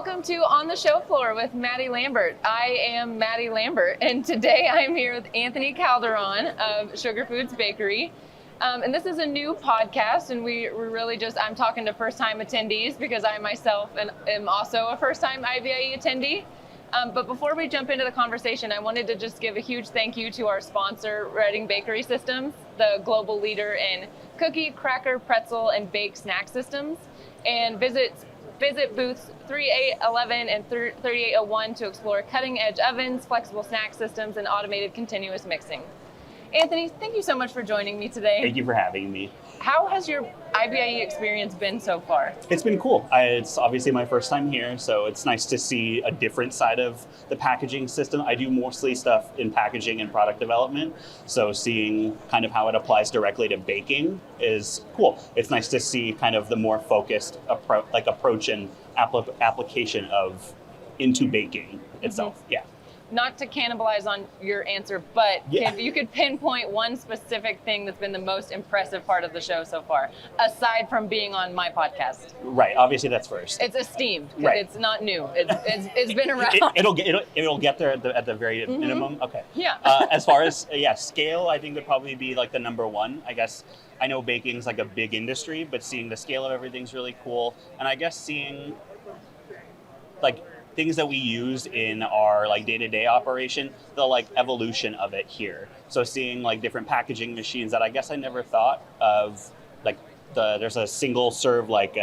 Welcome to On the Show Floor with Maddie Lambert. I am Maddie Lambert, and today I'm here with Anthony Calderon of Sugar Foods Bakery. And this is a new podcast, and we're really I'm talking to first-time attendees because I myself am also a first-time IBIE attendee. But before we jump into the conversation, I wanted to just give a huge thank you to our sponsor, Reading Bakery Systems, the global leader in cookie, cracker, pretzel, and baked snack systems. And visit booths 3811 and 3801 to explore cutting-edge ovens, flexible snack systems, and automated continuous mixing. Anthony, thank you so much for joining me today. Thank you for having me. How has your IBIE experience been so far? It's been cool. It's obviously my first time here, so it's nice to see a different side of the packaging system. I do mostly stuff in packaging and product development, so seeing kind of how it applies directly to baking is cool. It's nice to see kind of the more focused approach and application of into baking itself. Yeah. Not to cannibalize on your answer, but if you could pinpoint one specific thing that's been the most impressive part of the show so far, aside from being on my podcast. Right, obviously that's first. It's esteemed. Right. It's not new. It's been around. It'll get there at the very minimum. Okay. Yeah. As far as scale, I think would probably be like the number one. I guess I know baking's like a big industry, but seeing the scale of everything's really cool, and I guess seeing like things that we use in our like day-to-day operation, the like evolution of it here. So seeing like different packaging machines that I guess I never thought of, like there's a single serve like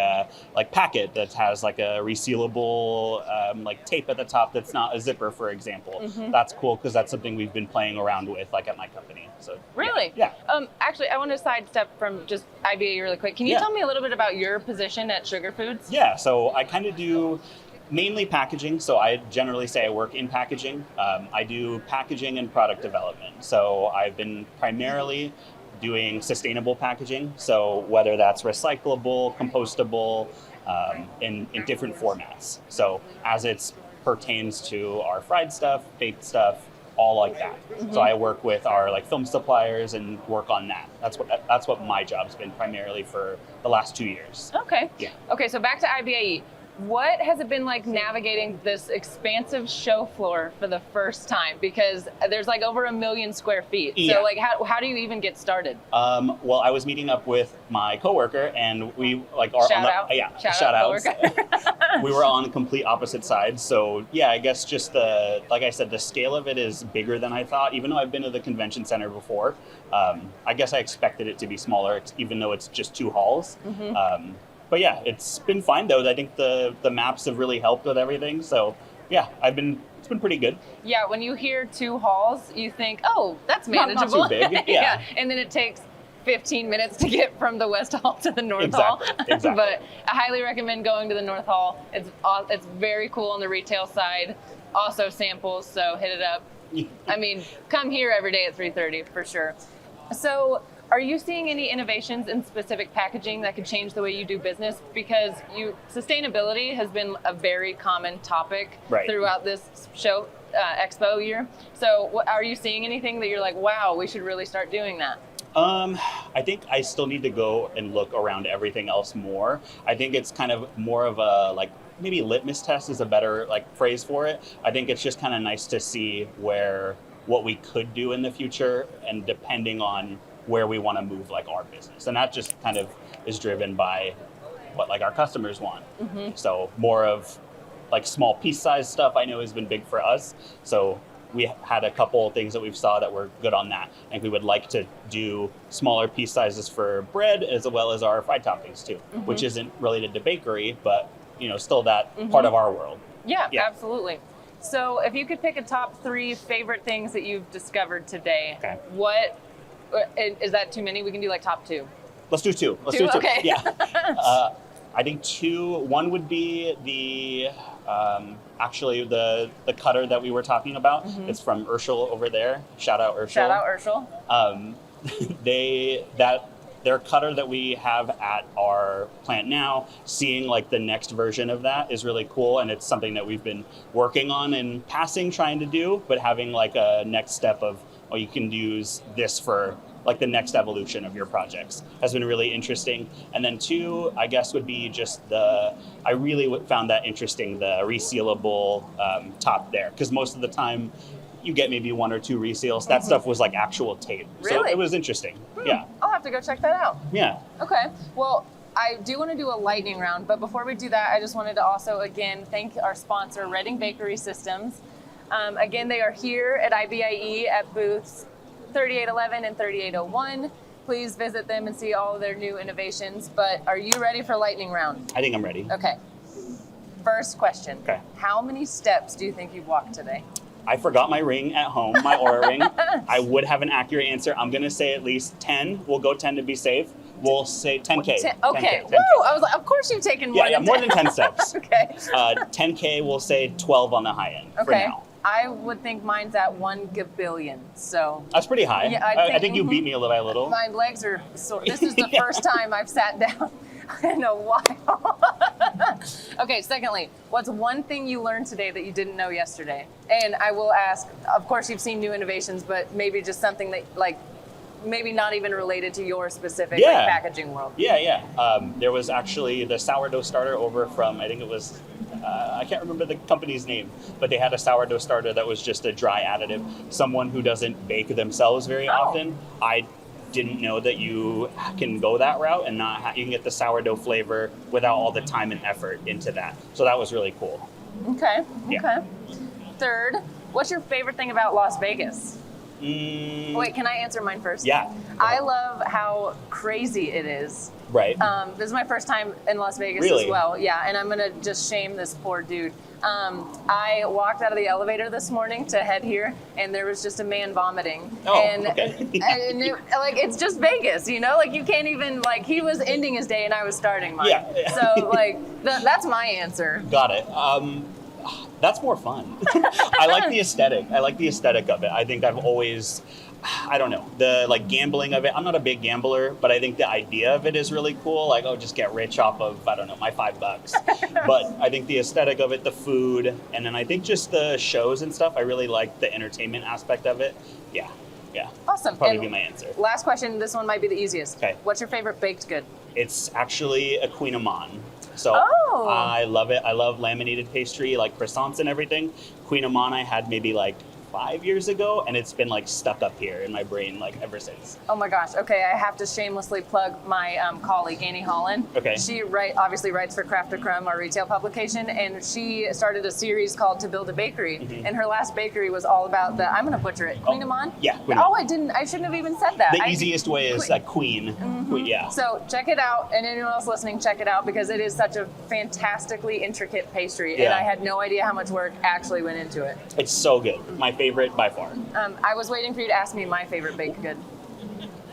packet that has like a resealable like tape at the top that's not a zipper, for example. That's cool because that's something we've been playing around with like at my company. So really? Yeah. Actually, I want to sidestep from just IBA really quick. Can you tell me a little bit about your position at Sugar Foods? Yeah, so I kind of do mainly packaging, so I generally say I work in packaging. I do packaging and product development. So I've been primarily doing sustainable packaging, so whether that's recyclable, compostable, in different formats. So as it pertains to our fried stuff, baked stuff, all like that. So I work with our like film suppliers and work on that. That's what my job's been primarily for the last 2 years. Okay. Yeah. Okay, so back to IBIE. What has it been like navigating this expansive show floor for the first time? Because there's like over 1 million square feet. Yeah. So like how do you even get started? Well, I was meeting up with my coworker and we like are Shout out. We were on complete opposite sides. So yeah, I guess just like I said, the scale of it is bigger than I thought, even though I've been to the convention center before. I guess I expected it to be smaller, even though it's just 2 halls. But yeah, it's been fine though. I think the maps have really helped with everything. So yeah, it's been pretty good. Yeah, when you hear 2 halls, you think, oh, that's manageable. Not too big. Yeah. And then it takes 15 minutes to get from the West Hall to the North Hall. Exactly. But I highly recommend going to the North Hall. It's very cool on the retail side. Also samples, so hit it up. I mean, come here every day at 3:30 for sure. So, are you seeing any innovations in specific packaging that could change the way you do business? Because sustainability has been a very common topic throughout this show, expo year. So are you seeing anything that you're like, wow, we should really start doing that? I think I still need to go and look around everything else more. I think it's kind of more of a like maybe litmus test is a better like phrase for it. I think it's just kind of nice to see what we could do in the future, and depending on where we want to move like our business, and that just kind of is driven by what like our customers want. So more of like small piece size stuff I know has been big for us, so we had a couple of things that we've saw that were good on that, and we would like to do smaller piece sizes for bread as well as our fried toppings too, which isn't related to bakery, but still that part of our world. Yeah, absolutely. So if you could pick a top 3 favorite things that you've discovered today, what is that too many? We can do like top 2. Let's do 2. Let's do 2. Okay. Yeah. I think 2. One would be the actually the cutter that we were talking about. It's from Urschel over there. Shout out Urschel. Shout out Urschel. Their cutter that we have at our plant now, seeing like the next version of that is really cool, and it's something that we've been working on and trying to do, but having like a next step of, oh, you can use this for like the next evolution of your projects has been really interesting. And then 2, I guess, would be just I really found that interesting, the resealable top there, because most of the time you get maybe 1 or 2 reseals. That stuff was like actual tape. Really? So it was interesting. Yeah. I'll have to go check that out. Yeah. Okay. Well, I do want to do a lightning round, but before we do that, I just wanted to also, again, thank our sponsor, Reading Bakery Systems. Again, they are here at IBIE at booths 3811 and 3801. Please visit them and see all of their new innovations. But are you ready for lightning round? I think I'm ready. Okay. First question. Okay. How many steps do you think you've walked today? I forgot my ring at home, my Aura ring. I would have an accurate answer. I'm going to say at least 10. We'll go 10 to be safe. We'll say 10K. Okay. 10K. Woo! I was like, of course you've taken more than 10. more than 10 steps. Okay. 10K, we'll say 12 on the high end for now. I would think mine's at 1 gabillion. So That's pretty high. Yeah, I think you beat me a little by a little. my legs are sore. This is the first time I've sat down in a while. Okay, secondly, what's one thing you learned today that you didn't know yesterday? And I will ask, of course you've seen new innovations, but maybe just something that like maybe not even related to your specific like, packaging world. Yeah. There was actually the sourdough starter over from, I think it was, I can't remember the company's name, but they had a sourdough starter that was just a dry additive. Someone who doesn't bake themselves very often, I didn't know that you can go that route and you can get the sourdough flavor without all the time and effort into that. So that was really cool. Okay. Yeah. Third, what's your favorite thing about Las Vegas? Wait, can I answer mine first? Yeah. I love how crazy it is. Right. This is my first time in Las Vegas Really? as well. Yeah, and I'm gonna just shame this poor dude. I walked out of the elevator this morning to head here, and there was just a man vomiting. Oh, and, okay. and like it's just Vegas, you know? Like you can't even like he was ending his day and I was starting mine. Yeah. So like that's my answer. Got it. That's more fun. I like the aesthetic. I like the aesthetic of it. I think I've always, I don't know, the like gambling of it. I'm not a big gambler, but I think the idea of it is really cool. Like, oh, just get rich off of, I don't know, my $5. But I think the aesthetic of it, the food, and then I think just the shows and stuff. I really like the entertainment aspect of it. Yeah. Awesome. Probably And be my answer. last question. This one might be the easiest. Okay. What's your favorite baked good? It's actually a Queen Amman. So Oh. I love it. I love laminated pastry, like croissants and everything. Queen Amman I had maybe like 5 years ago, and it's been like stuck up here in my brain like ever since. Oh my gosh. Okay, I have to shamelessly plug my colleague, Annie Holland. Okay. She obviously writes for Craft to Crumb, our retail publication, and she started a series called To Build a Bakery. And her last bakery was all about I'm going to butcher it, Queen Amman? Yeah, Queen Oh, I shouldn't have even said that. The easiest way is like Queen. Queen. Yeah. So check it out, and anyone else listening, check it out, because it is such a fantastically intricate pastry, and Yeah. I had no idea how much work actually went into it. It's so good. My favorite by far. I was waiting for you to ask me my favorite baked good.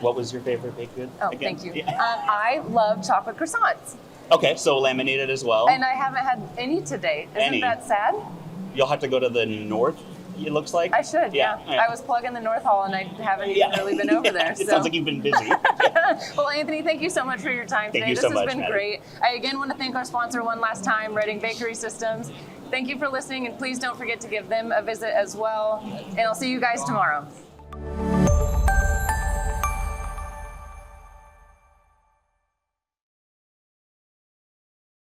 What was your favorite baked good? Oh, again? thank you. Yeah. I love chocolate croissants, Okay, so laminated as well. and I haven't had any today. Isn't Any? that sad? You'll have to go to the north, it looks like. I should, yeah. I was plugging the North Hall, and I haven't even really been over there. It sounds like you've been busy. Well, Anthony, thank you so much for your time today. Thank you This so has much, been Maddie. great. I again want to thank our sponsor one last time, Reading Bakery Systems. Thank you for listening, and please don't forget to give them a visit as well. And I'll see you guys tomorrow.